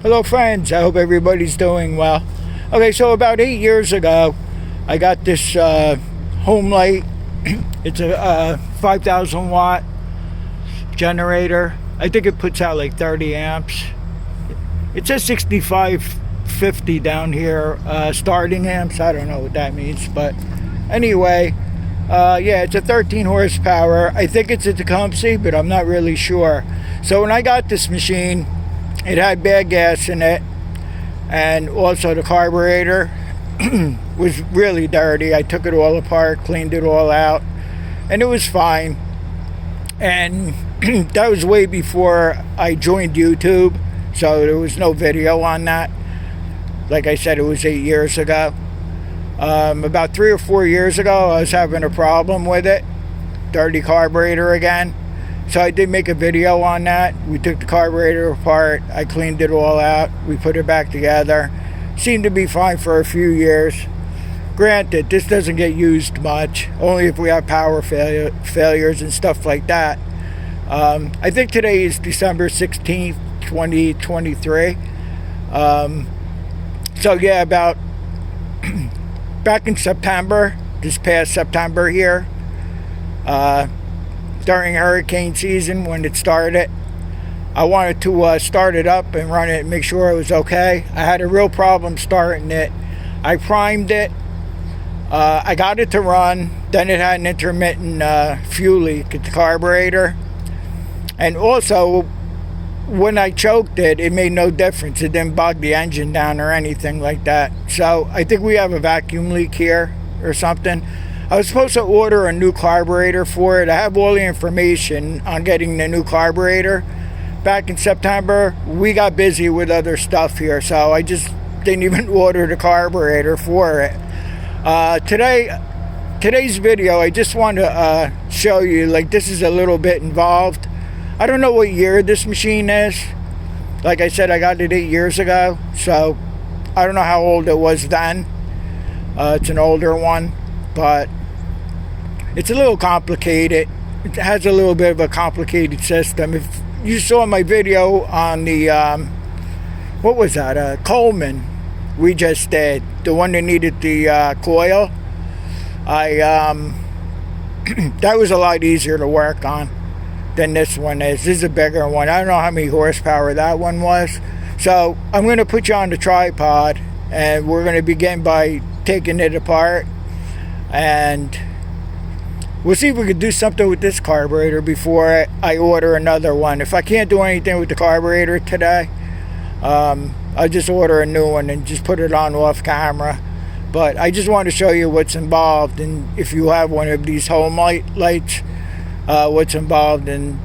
Hello friends, I hope everybody's doing well. Okay, so about 8 years ago, I got this Homelite. It's a 5,000 watt generator. I think it puts out like 30 amps. It says 6550 down here, starting amps. I don't know what that means, but anyway, yeah, it's a 13 horsepower. I think it's a Tecumseh, but I'm not really sure. So when I got this machine, it had bad gas in it, and also the carburetor was really dirty. I took it all apart, cleaned it all out, and it was fine. And that was way before I joined YouTube, so there was no video on that. Like I said, it was 8 years ago. About 3 or 4 years ago, I was having a problem with it. Dirty carburetor again. So I did make a video on that. We took the carburetor apart. I cleaned it all out. We put it back together. Seemed to be fine for a few years. Granted, this doesn't get used much, only if we have power failures and stuff like that. I think today is December 16th, 2023. So yeah, about back in September, this past September here, during hurricane season when it started, I wanted to start it up and run it and make sure it was okay. I had a real problem starting it. I primed it. I got it to run. Then it had an intermittent fuel leak at the carburetor. And also, when I choked it, it made no difference. It didn't bog the engine down or anything like that. So I think we have a vacuum leak here or something. I was supposed to order a new carburetor for it. I have all the information on getting the new carburetor. Back in September, we got busy with other stuff here, so I just didn't even order the carburetor for it. Today's video, I just want to show you, like, this is a little bit involved. I don't know what year this machine is. Like I said, I got it 8 years ago, so I don't know how old it was then. It's an older one, but it's a little complicated. It has a little bit of a complicated system. If you saw my video on the, what was that, Coleman we just did, the one that needed the coil, that was a lot easier to work on than this one is. This is a bigger one. I don't know how many horsepower that one was. So I'm going to put you on the tripod, and we're going to begin by taking it apart, and we'll see if we can do something with this carburetor before I order another one. If I can't do anything with the carburetor today, I'll just order a new one and just put it on off camera. But I just want to show you what's involved, and if you have one of these Homelite lights, what's involved in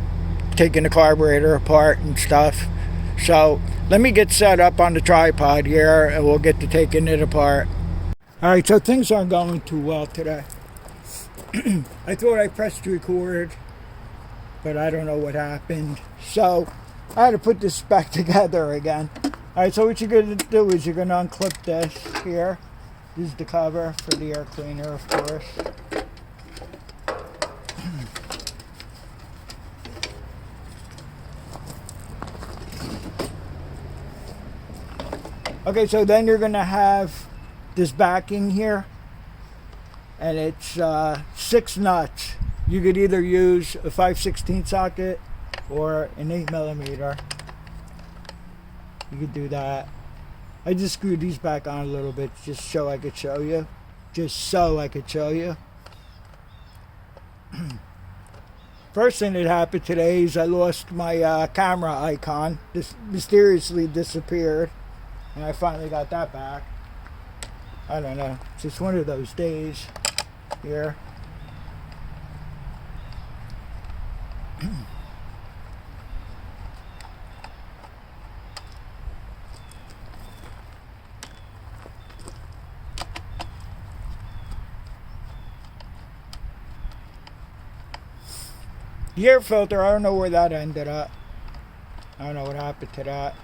taking the carburetor apart and stuff. So let me get set up on the tripod here, and we'll get to taking it apart. Alright, so things aren't going too well today. I thought I pressed record, but I don't know what happened. So I had to put this back together again. Alright, so what you're going to do is you're going to unclip this here. This is the cover for the air cleaner, of course. Okay, so then you're going to have this backing here, and it's 6 nuts. You could either use a 5/16 socket or an 8mm. You could do that. I just screwed these back on a little bit just so I could show you. First thing that happened today is I lost my camera icon. This mysteriously disappeared, and I finally got that back. I don't know, it's just one of those days here. The air filter, I don't know where that ended up. I don't know what happened to that.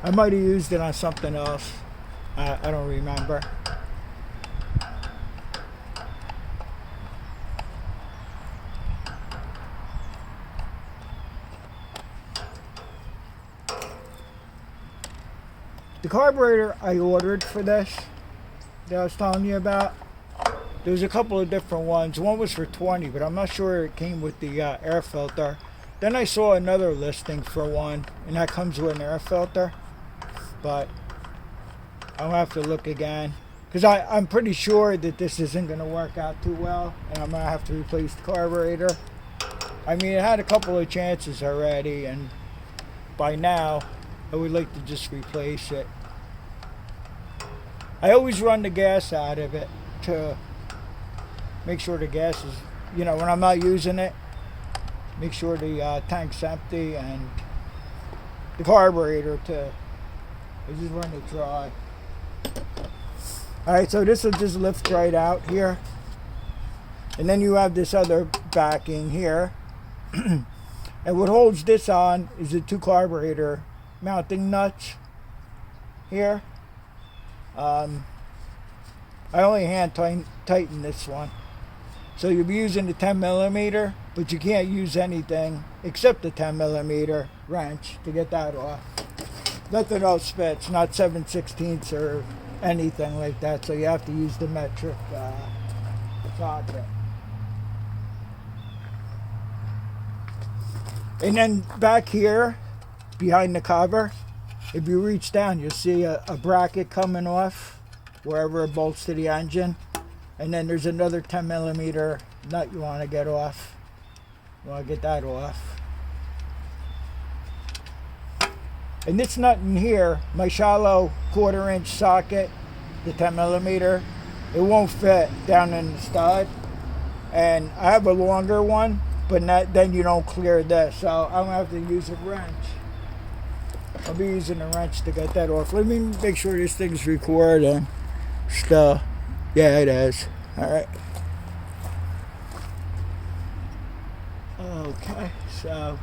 I might have used it on something else. I don't remember. The carburetor I ordered for this that I was telling you about, there was a couple of different ones. One was for 20, but I'm not sure it came with the air filter. Then I saw another listing for one, and that comes with an air filter. But I'll have to look again. Because I'm pretty sure that this isn't going to work out too well, and I'm going to have to replace the carburetor. I mean, it had a couple of chances already, and by now, I would like to just replace it. I always run the gas out of it to make sure the gas is, when I'm not using it, make sure the tank's empty, and the carburetor too. I just run it dry. Alright, so this will just lift right out here. And then you have this other backing here. And what holds this on is the two carburetor mounting nuts here. I only hand tighten this one. So you'll be using the 10 millimeter, but you can't use anything except the 10 millimeter wrench to get that off. Nothing else fits, not 7/16 or anything like that, so you have to use the metric socket. And then back here, behind the cover, if you reach down, you'll see a bracket coming off wherever it bolts to the engine. And then there's another 10 millimeter nut you want to get off. You want to get that off. And this nut in here, my shallow 1/4 inch socket, the 10 millimeter, it won't fit down in the stud. And I have a longer one, but then you don't clear this. So I'm going to have to use a wrench. I'll be using a wrench to get that off. Let me make sure this thing's recording still. Yeah, it is. Alright. Okay, so.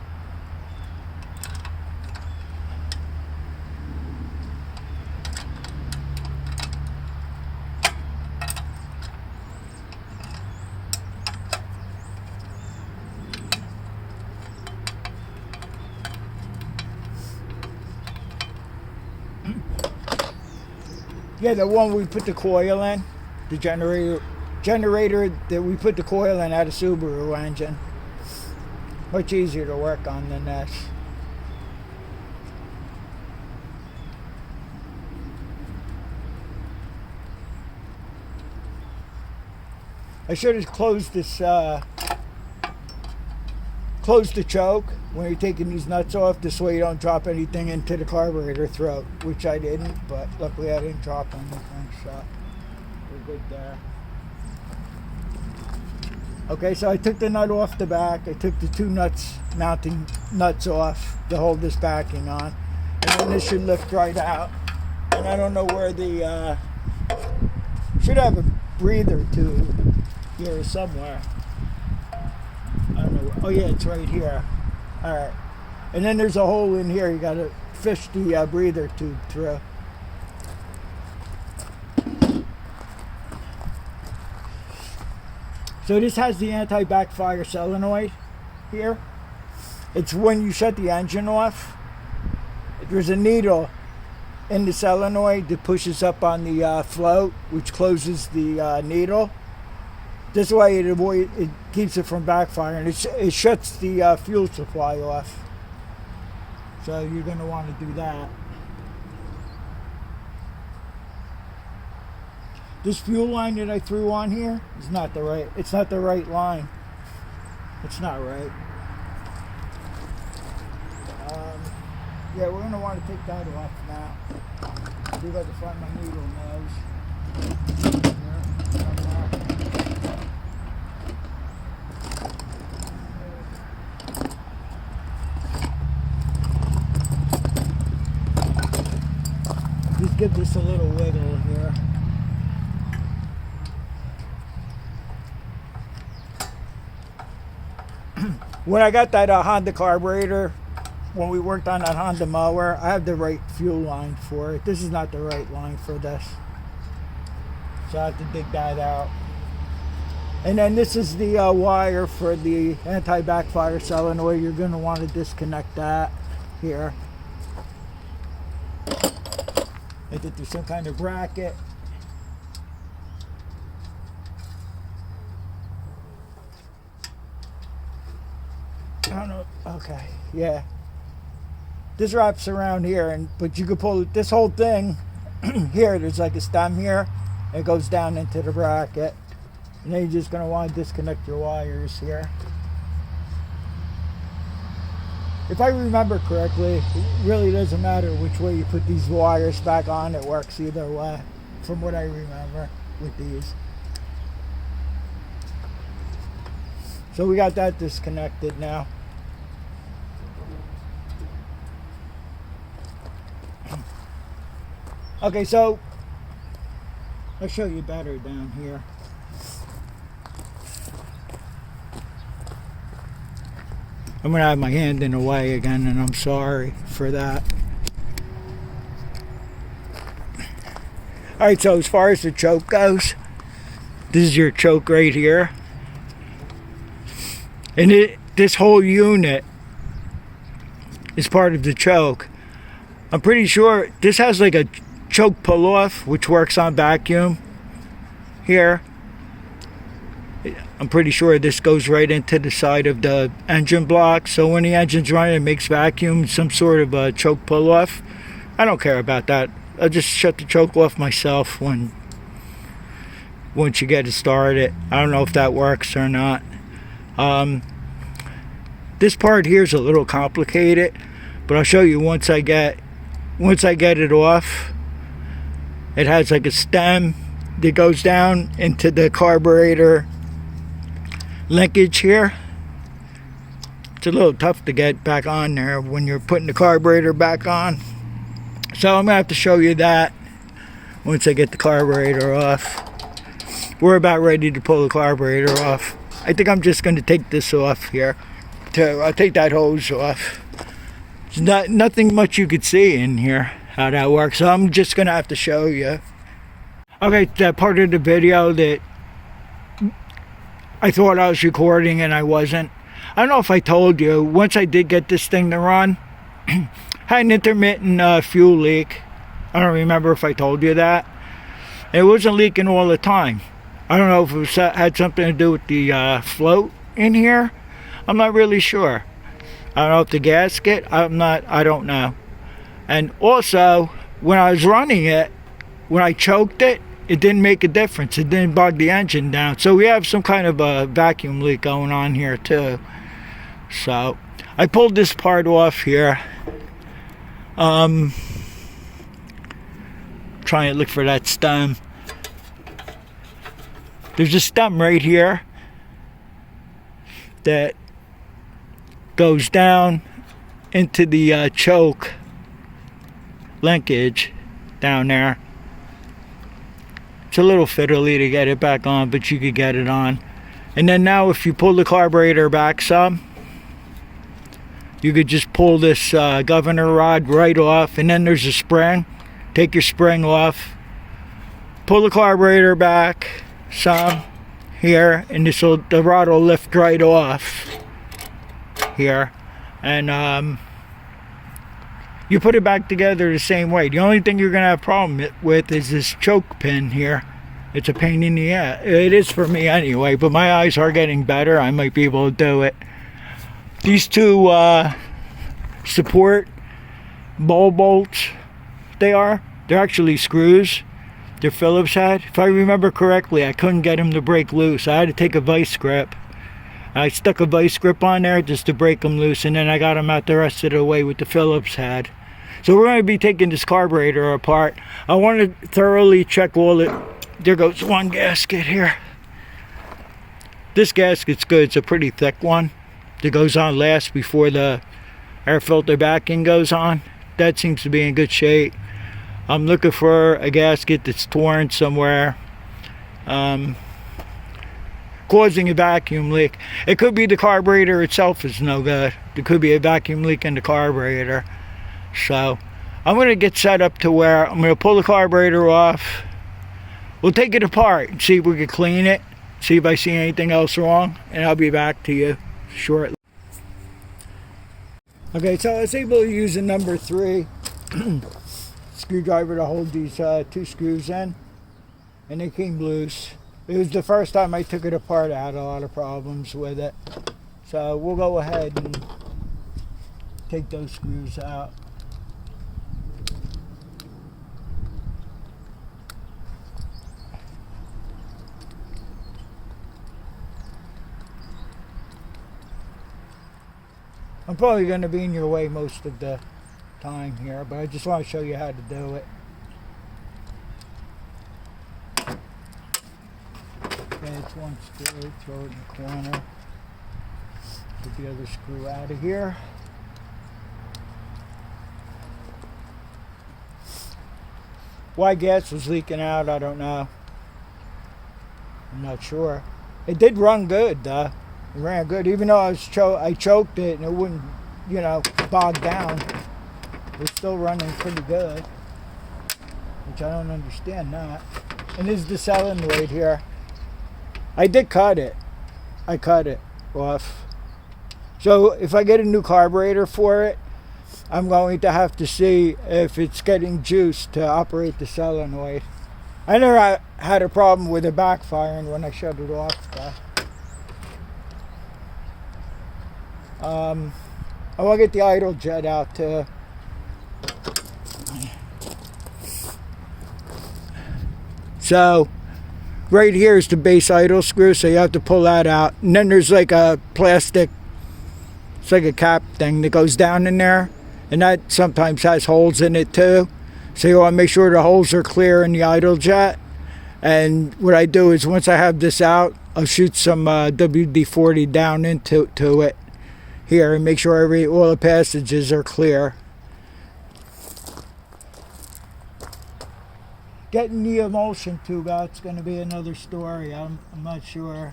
Yeah, the one we put the coil in, the generator that we put the coil in had a Subaru engine. Much easier to work on than this. I should have closed this, closed the choke when you're taking these nuts off. This way you don't drop anything into the carburetor throat, which I didn't, but luckily I didn't drop anything, so we're good there. Okay, so I took the nut off the back. I took the two mounting nuts off to hold this backing on, and then this should lift right out. And I don't know where the should have a breather tube here somewhere. I don't know. Oh yeah, it's right here. All right, and then there's a hole in here. You got to fish the breather tube through. So this has the anti-backfire solenoid here. It's when you shut the engine off. There's a needle in the solenoid that pushes up on the float, which closes the needle. This way it keeps it from backfiring. It shuts the fuel supply off. So you're going to want to do that. This fuel line that I threw on here is not the right. It's not the right line. It's not right. Yeah, we're going to want to take that off now. I do have to find my needle nose. Just give this a little wiggle here. When I got that Honda carburetor, when we worked on that Honda mower, I have the right fuel line for it. This is not the right line for this. So I have to dig that out. And then this is the wire for the anti-backfire solenoid. You're going to want to disconnect that here. I think there's some kind of bracket. I don't know. Okay, yeah. This wraps around here, but you could pull this whole thing here. There's like a stem here. It goes down into the bracket, and then you're just going to want to disconnect your wires here. If I remember correctly, it really doesn't matter which way you put these wires back on. It works either way, from what I remember with these. So we got that disconnected now. Okay, so I'll show you better down here. I'm going to have my hand in the way again, and I'm sorry for that. Alright, so as far as the choke goes, this is your choke right here. And this whole unit is part of the choke. I'm pretty sure this has like a choke pull-off, which works on vacuum here. I'm pretty sure this goes right into the side of the engine block. So when the engine's running, it makes vacuum, some sort of a choke pull-off. I don't care about that. I'll just shut the choke off myself once you get it started. I don't know if that works or not. This part here is a little complicated, but I'll show you once I get it off. It has like a stem that goes down into the carburetor linkage here. It's a little tough to get back on there when you're putting the carburetor back on. So I'm gonna have to show you that once I get the carburetor off. We're about ready to pull the carburetor off. I think I'm just gonna take this off here. I'll take that hose off. There's nothing much you could see in here how that works, so I'm just gonna have to show you. Okay, that part of the video that I thought I was recording and I wasn't. I don't know if I told you, once I did get this thing to run, had an intermittent fuel leak. I don't remember if I told you that. It wasn't leaking all the time. I don't know if it had something to do with the float in here. I'm not really sure. I don't know if the gasket, I don't know. And also, when I was running it, when I choked it, it didn't make a difference. It didn't bog the engine down. So we have some kind of a vacuum leak going on here too. So I pulled this part off here. Trying to look for that stem. There's a stem right here that goes down into the choke linkage down there. It's a little fiddly to get it back on, but you could get it on. And then now if you pull the carburetor back some, you could just pull this governor rod right off, and then there's a spring. Take your spring off, pull the carburetor back some here, and the rod will lift right off here, and you put it back together the same way. The only thing you're gonna have a problem with is this choke pin here. It's a pain in the ass. It is for me anyway, but my eyes are getting better. I might be able to do it. These two support ball bolts, they're actually screws. They're Phillips head. If I remember correctly, I couldn't get them to break loose. I had to take a vice grip. I stuck a vice grip on there just to break them loose, and then I got them out the rest of the way with the Phillips head. So we're going to be taking this carburetor apart. I want to thoroughly check all it. There goes one gasket here. This gasket's good. It's a pretty thick one. That goes on last before the air filter backing goes on. That seems to be in good shape. I'm looking for a gasket that's torn somewhere, causing a vacuum leak. It could be the carburetor itself is no good. There could be a vacuum leak in the carburetor. So I'm going to get set up to where I'm going to pull the carburetor off. We'll take it apart and see if we can clean it, see if I see anything else wrong, and I'll be back to you shortly. Okay, so I was able to use a number 3 screwdriver to hold these 2 screws in, and they came loose. It was the first time I took it apart. I had a lot of problems with it. So we'll go ahead and take those screws out. I'm probably going to be in your way most of the time here, but I just want to show you how to do it. Okay, it's one screw, throw it in the corner. Get the other screw out of here. Why gas was leaking out, I don't know. I'm not sure. It did run good though. It ran good, even though I choked it and it wouldn't, you know, bog down. It was still running pretty good, which I don't understand that. And this is the solenoid here. I did cut it. I cut it off. So if I get a new carburetor for it, I'm going to have to see if it's getting juice to operate the solenoid. I never had a problem with it backfiring when I shut it off though. I want to get the idle jet out too. So right here is the base idle screw, so you have to pull that out. And then there's like a plastic, it's like a cap thing that goes down in there, and that sometimes has holes in it too. So you want to make sure the holes are clear in the idle jet. And what I do is once I have this out, I'll shoot some WD-40 down into it here and make sure all the passages are clear. Getting the emulsion tube out is going to be another story. I'm not sure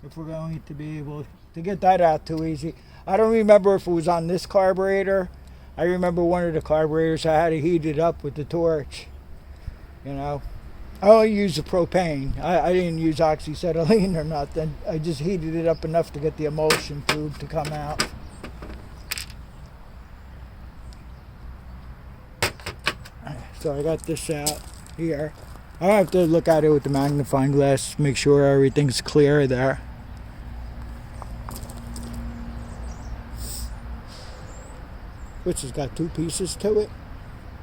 if we're going to be able to get that out too easy. I don't remember if it was on this carburetor. I remember one of the carburetors I had to heat it up with the torch. You know, I only used the propane. I didn't use oxyacetylene or nothing. I just heated it up enough to get the emulsion tube to come out. So I got this out here. I have to look at it with the magnifying glass, make sure everything's clear there. Which has got 2 pieces to it.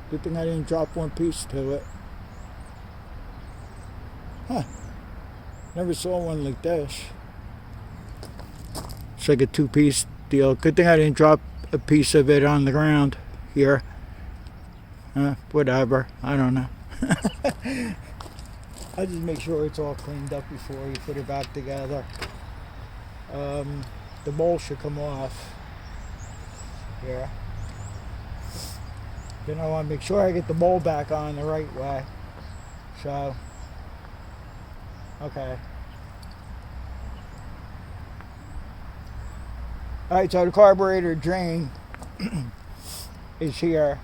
Good thing I didn't drop 1 piece to it. Huh. Never saw one like this. It's like a 2-piece deal. Good thing I didn't drop a piece of it on the ground here. Whatever. I don't know. I'll just make sure it's all cleaned up before you put it back together. The bowl should come off here. Then I want to make sure I get the bowl back on the right way. So, okay. Alright, so the carburetor drain is here.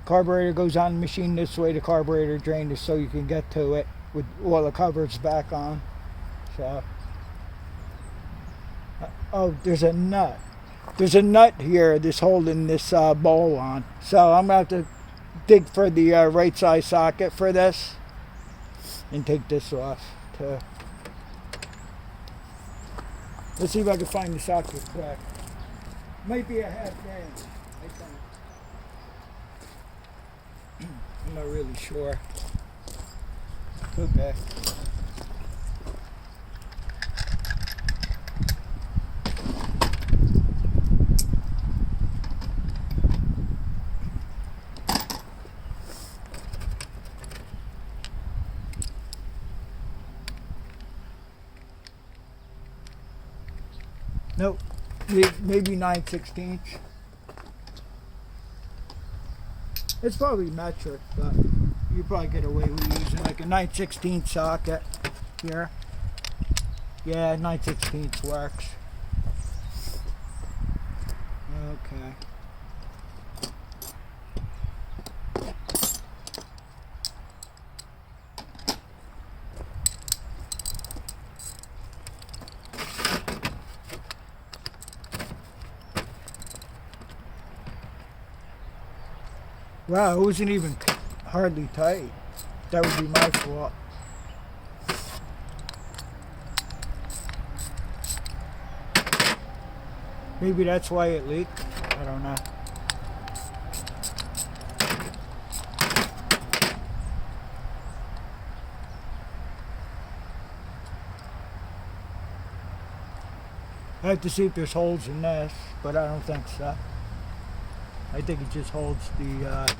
Carburetor goes on the machine this way. The carburetor drain is so you can get to it with all the covers back on. So, oh, there's a nut. There's a nut here that's holding this bowl on. So I'm going to have to dig for the right size socket for this and take this off too. Let's see if I can find the socket quick. Might be a half inch, I think. I'm not really sure. Okay. Nope, maybe 9/16. It's probably metric, but you probably get away with using like a 9/16 socket here. Yeah, 9/16 works. Okay. Wow, it wasn't even hardly tight. That would be my fault. Maybe that's why it leaked. I don't know. I have to see if there's holes in this, but I don't think so. I think it just holds the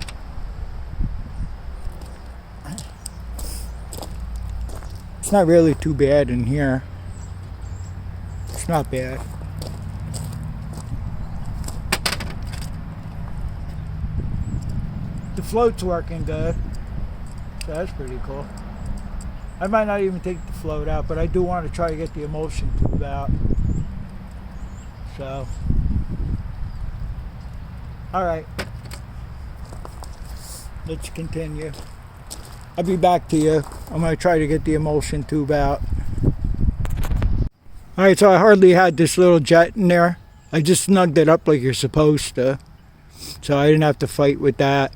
it's not really too bad in here. It's not bad. The float's working good, so that's pretty cool. I might not even take the float out, but I do want to try to get the emulsion tube out. So, alright, let's continue. I'll be back to you. I'm going to try to get the emulsion tube out. Alright, so I hardly had this little jet in there. I just snugged it up like you're supposed to, so I didn't have to fight with that.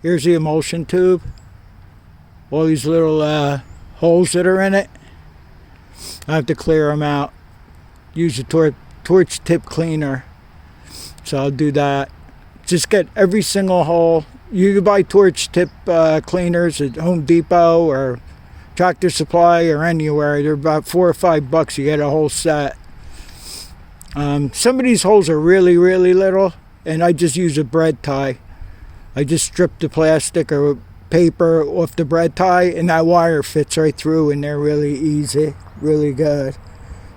Here's the emulsion tube. All these little holes that are in it. I have to clear them out. Use a torch tip cleaner. So I'll do that. Just get every single hole. You can buy torch tip cleaners at Home Depot or Tractor Supply or anywhere. They're about $4 or $5. You get a whole set. Some of these holes are really, really little, and I just use a bread tie. I just strip the plastic or paper off the bread tie, and that wire fits right through, and they're really easy, really good.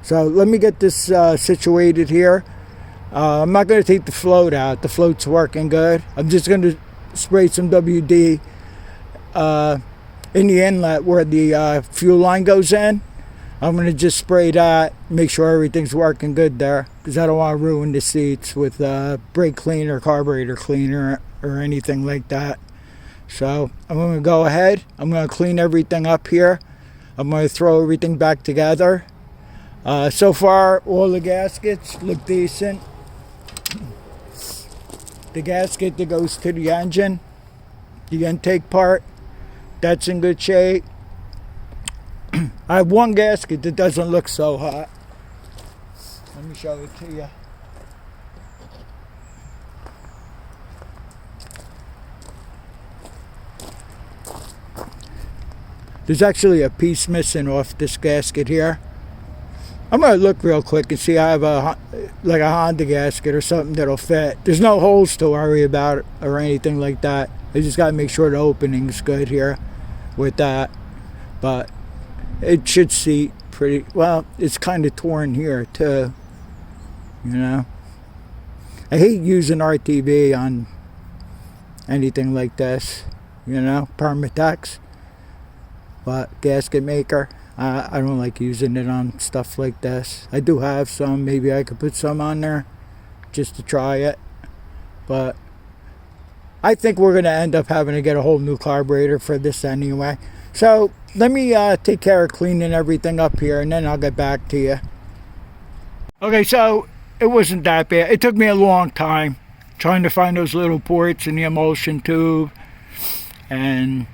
So let me get this situated here. I'm not going to take the float out. The float's working good. I'm just going to spray some WD in the inlet where the fuel line goes in. I'm going to just spray that, make sure everything's working good there, because I don't want to ruin the seats with brake cleaner, carburetor cleaner, or anything like that. So I'm going to go ahead. I'm going to clean everything up here. I'm going to throw everything back together. So far, all the gaskets look decent. The gasket that goes to the engine, the intake part, that's in good shape. I have one gasket that doesn't look so hot. Let me show it to you. There's actually a piece missing off this gasket here. I'm going to look real quick and see I have a Honda gasket or something that'll fit. There's no holes to worry about or anything like that. I just got to make sure the opening's good here with that. But it should seat pretty well. It's kind of torn here too, you know. I hate using RTV on anything like this, you know, Permatex. But gasket maker, I don't like using it on stuff like this. I do have some. Maybe I could put some on there just to try it. But I think we're going to end up having to get a whole new carburetor for this anyway. So let me take care of cleaning everything up here, and then I'll get back to you. Okay, so it wasn't that bad. It took me a long time trying to find those little ports in the emulsion tube and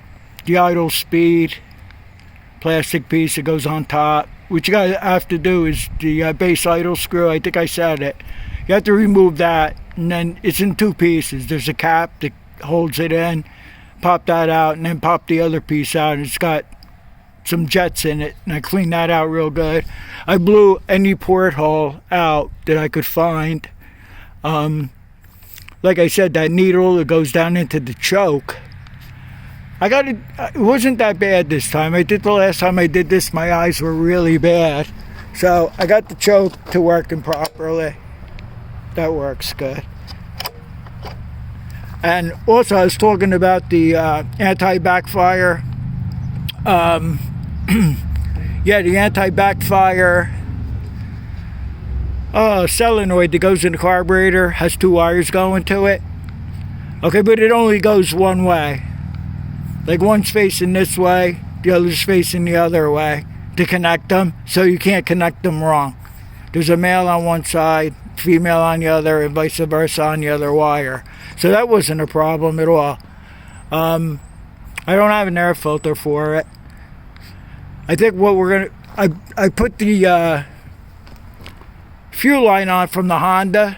the idle speed plastic piece that goes on top. What you gotta have to do is the base idle screw. I think I said it. You have to remove that, and then it's in two pieces. There's a cap that holds it in. Pop that out, and then pop the other piece out. It's got some jets in it, and I cleaned that out real good. I blew any porthole out that I could find. Like I said, that needle that goes down into the choke, I got it. It wasn't that bad this time. The last time I did this, my eyes were really bad. So I got the choke to working properly. That works good. And also, I was talking about the anti-backfire. Yeah, the anti-backfire solenoid that goes in the carburetor has two wires going to it. Okay, but it only goes one way. Like one's facing this way, the other's facing the other way to connect them, so you can't connect them wrong. There's a male on one side female on the other and vice versa on the other wire. So that wasn't a problem at all. I don't have an air filter for it. I think what we're gonna, I put the fuel line on from the Honda.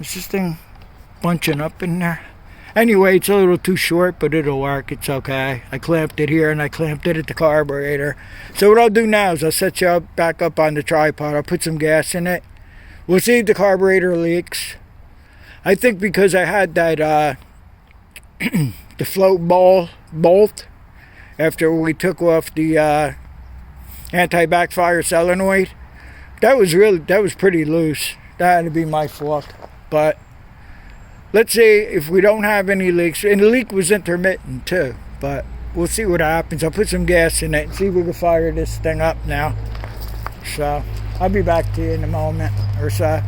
Is this thing bunching up in there? Anyway, it's a little too short, but it'll work. It's okay. I clamped it here and I clamped it at the carburetor. So what I'll do now is I'll set you up, back up on the tripod. I'll put some gas in it. We'll see if the carburetor leaks. I think because I had that the float bolt after we took off the anti-backfire solenoid, that was pretty loose. That had to be my fault. But let's see if we don't have any leaks. And the leak was intermittent too, but we'll see what happens. I'll put some gas in it and see if we can fire this thing up now. So I'll be back to you in a moment or so.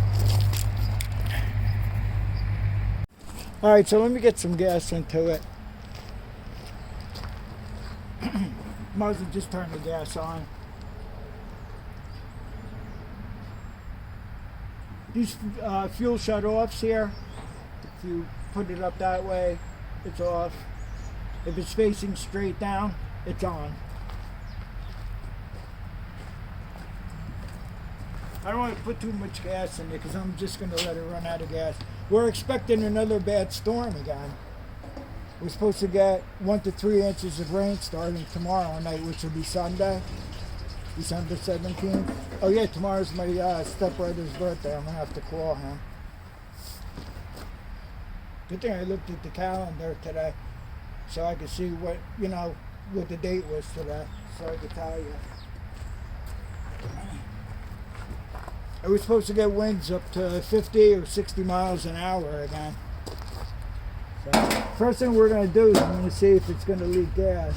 Alright, so let me get some gas into it. Might as well just turn the gas on. These fuel shut-offs here, if you put it up that way, it's off. If it's facing straight down, it's on. I don't want to put too much gas in it because I'm just going to let it run out of gas. We're expecting another bad storm again. We're supposed to get 1 to 3 inches of rain starting tomorrow night, which will be Sunday, December 17th. Oh yeah, tomorrow's my stepbrother's birthday. I'm going to have to call him. Good thing I looked at the calendar today so I could see what, what the date was today, so I could tell you. I was supposed to get winds up to 50 or 60 miles an hour again. So, first thing we're going to do is I'm going to see if it's going to leak gas.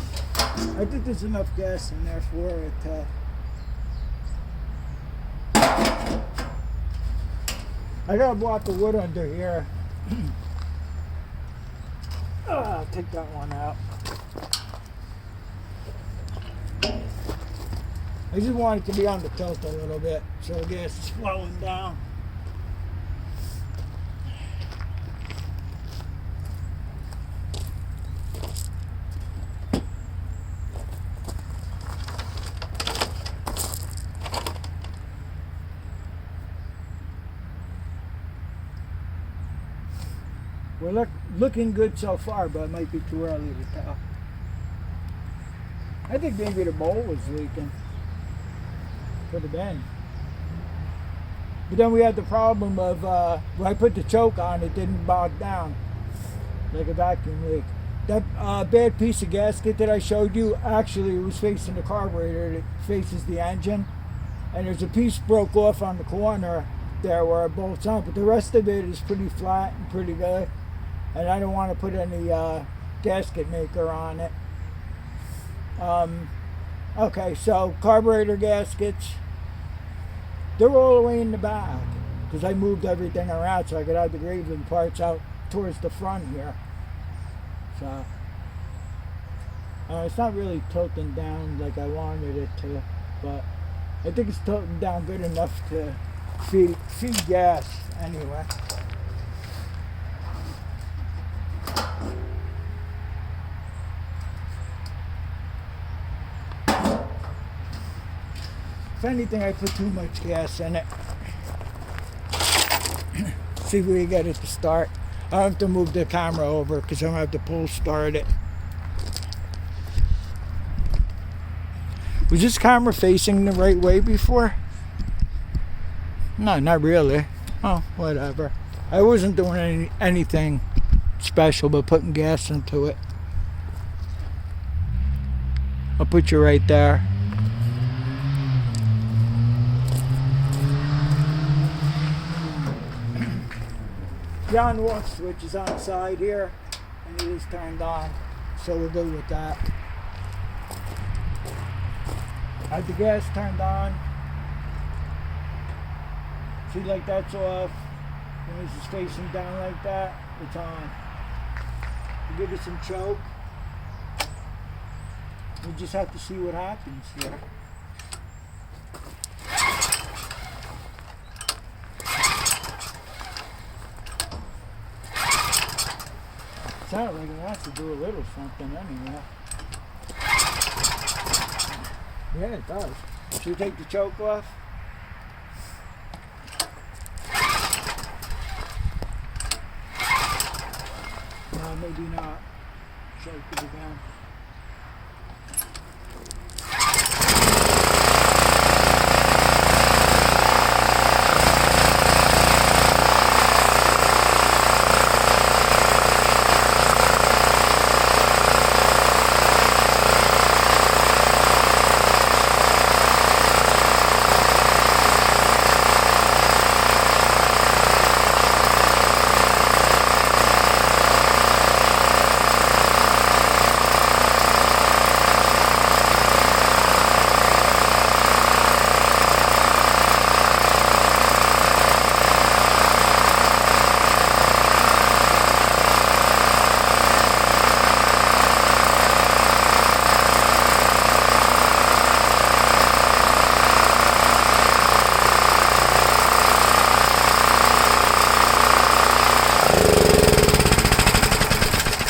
I think there's enough gas in there for it. I got a block of wood under here. I'll take that one out. I just want it to be on the tilt a little bit so the gas is flowing down. We're looking good so far, but it might be too early to tell. I think maybe the bowl was leaking. Could have been. But then we had the problem of when I put the choke on, it didn't bog down like a vacuum leak. That bad piece of gasket that I showed you, actually it was facing the carburetor. It faces the engine. And there's a piece broke off on the corner there where it bolts on. But the rest of it is pretty flat and pretty good. And I don't want to put any gasket maker on it. Okay, so carburetor gaskets, they're all the way in the back because I moved everything around so I could have the graveling parts out towards the front here. So it's not really tilting down like I wanted it to, but I think it's tilting down good enough to feed gas anyway. If anything, I put too much gas in it. See if we get it to start. I have to move the camera over because I'm going to have to pull start it. Was this camera facing the right way before? No, not really. Oh, whatever. I wasn't doing anything special but putting gas into it. I'll put you right there. The on and off switch is on the side here, and it is turned on, so we'll go with that. I have the gas turned on. See, like that's off. When this is facing down like that, it's on. We'll give it some choke. We just have to see what happens here. Not like it wants to do a little something anyway. Yeah, it does. Should we take the choke off? No, maybe not. Choke it again.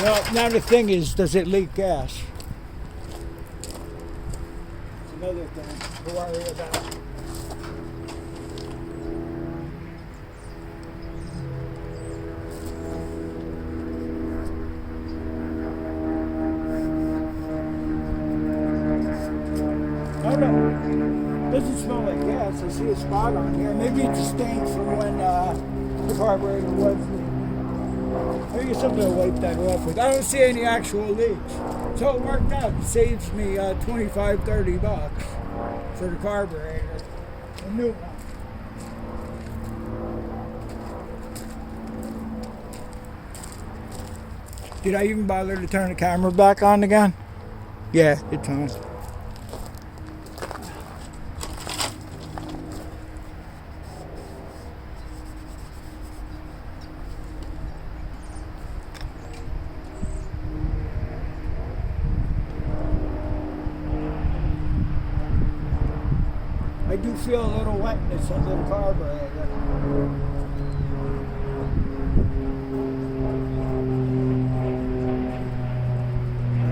Well, now the thing is, does it leak gas? It's another thing to worry about. Oh no, doesn't smell like gas. I see a spot on here. Maybe it's a stain from when the carburetor was leaking. Maybe something to wipe that off with. I don't see any actual leaks. So it worked out. It saves me $25-30 for the carburetor. A new one. Did I even bother to turn the camera back on again? Yeah, it's on. I do feel a little wetness under the carburetor. I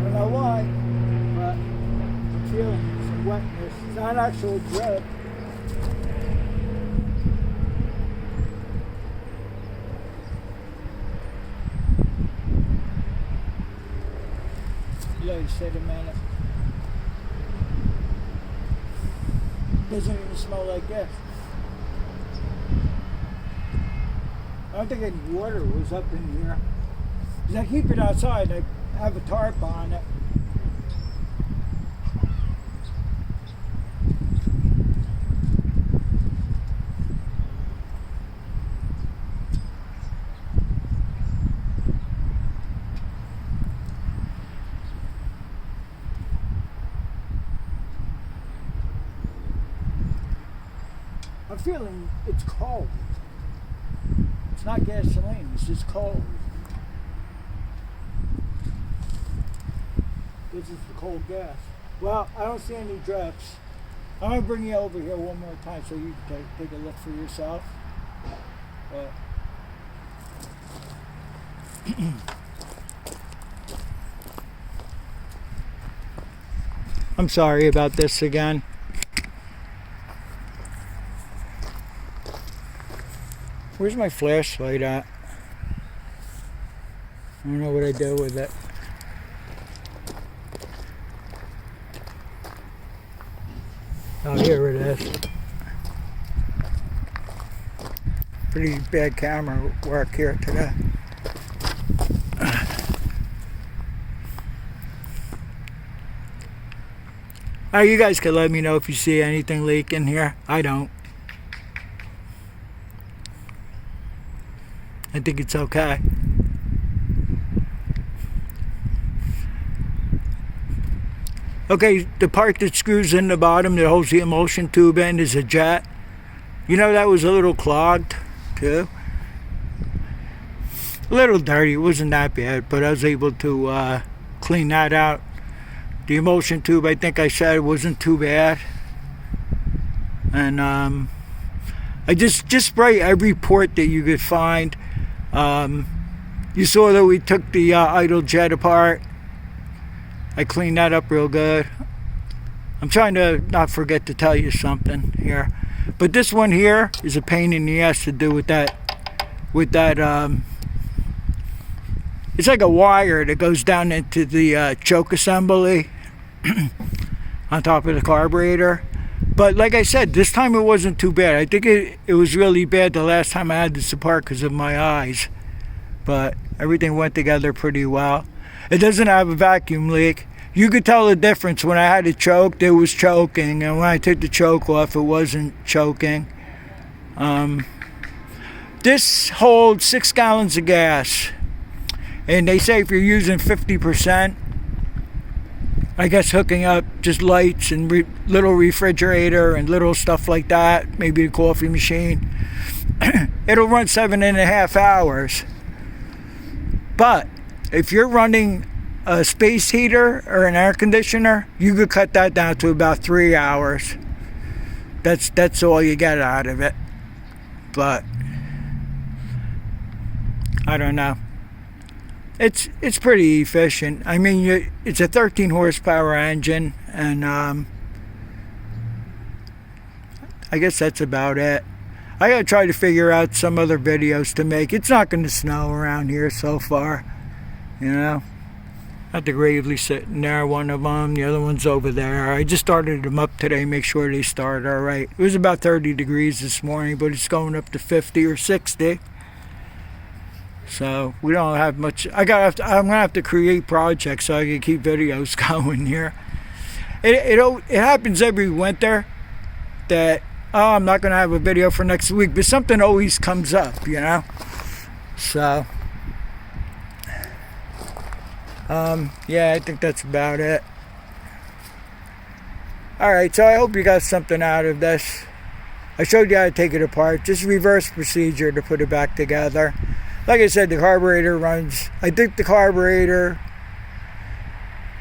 don't know why, but I'm feeling some wetness. It's not actual drip. Yeah, you said a minute. Doesn't even smell like gas. I don't think any water was up in here. Because I keep it outside. I have a tarp on it. I'm feeling it's cold. It's not gasoline, it's just cold. This is the cold gas. Well, I don't see any drips. I'm going to bring you over here one more time so you can take a look for yourself. I'm sorry about this again. Where's my flashlight at? I don't know what I do with it. Oh, here it is. Pretty bad camera work here today. You guys can let me know if you see anything leaking here. I don't. I think it's okay. Okay, the part that screws in the bottom that holds the emulsion tube in is a jet. You know, that was a little clogged too. A little dirty, it wasn't that bad, but I was able to clean that out. The emulsion tube, I think I said, wasn't too bad. And I just spray every port that you could find. You saw that we took the idle jet apart. I cleaned that up real good. I'm trying to not forget to tell you something here. But this one here is a pain in the ass to do with that, it's like a wire that goes down into the choke assembly on top of the carburetor. But like I said, this time it wasn't too bad. I think it was really bad the last time I had this apart because of my eyes. But everything went together pretty well. It doesn't have a vacuum leak. You could tell the difference. When I had it choked, it was choking, and when I took the choke off, it wasn't choking. This holds 6 gallons of gas, and they say if you're using 50%, I guess hooking up just lights and little refrigerator and little stuff like that, maybe a coffee machine, it'll run 7.5 hours. But if you're running a space heater or an air conditioner, you could cut that down to about 3 hours. That's all you get out of it. But I don't know. It's pretty efficient. I mean, it's a 13 horsepower engine, and I guess that's about it. I gotta try to figure out some other videos to make. It's not going to snow around here so far, you know. Got the Gravely sitting there, one of them. The other one's over there. I just started them up today, make sure they start all right. It was about 30 degrees this morning, but it's going up to 50 or 60. So we don't have much. I'm gonna have to create projects so I can keep videos going here. It happens every winter that I'm not gonna have a video for next week, but something always comes up, you know. So yeah, I think that's about it. Alright, so I hope you got something out of this. I showed you how to take it apart. Just reverse procedure to put it back together. Like I said, the carburetor runs. I think the carburetor,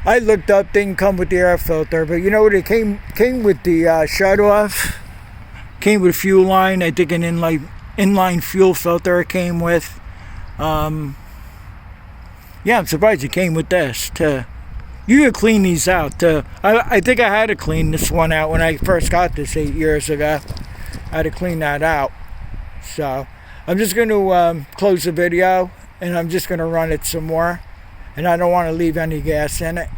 I looked up, didn't come with the air filter, but you know what? It came with the shut-off. Came with fuel line. I think an inline fuel filter it came with. Yeah, I'm surprised it came with this too. You could clean these out too. I think I had to clean this one out when I first got this 8 years ago. I had to clean that out. So I'm just going to close the video, and I'm just going to run it some more. And I don't want to leave any gas in it.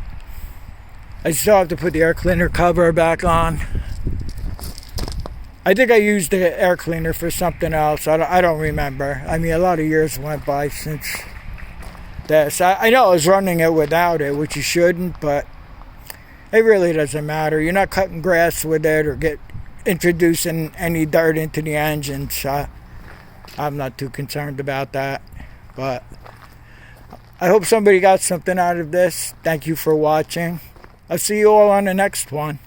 I still have to put the air cleaner cover back on. I think I used the air cleaner for something else. I don't remember. I mean, a lot of years went by since this. I know I was running it without it, which you shouldn't, but it really doesn't matter. You're not cutting grass with it or introducing any dirt into the engine, so I'm not too concerned about that. But I hope somebody got something out of this. Thank you for watching. I'll see you all on the next one.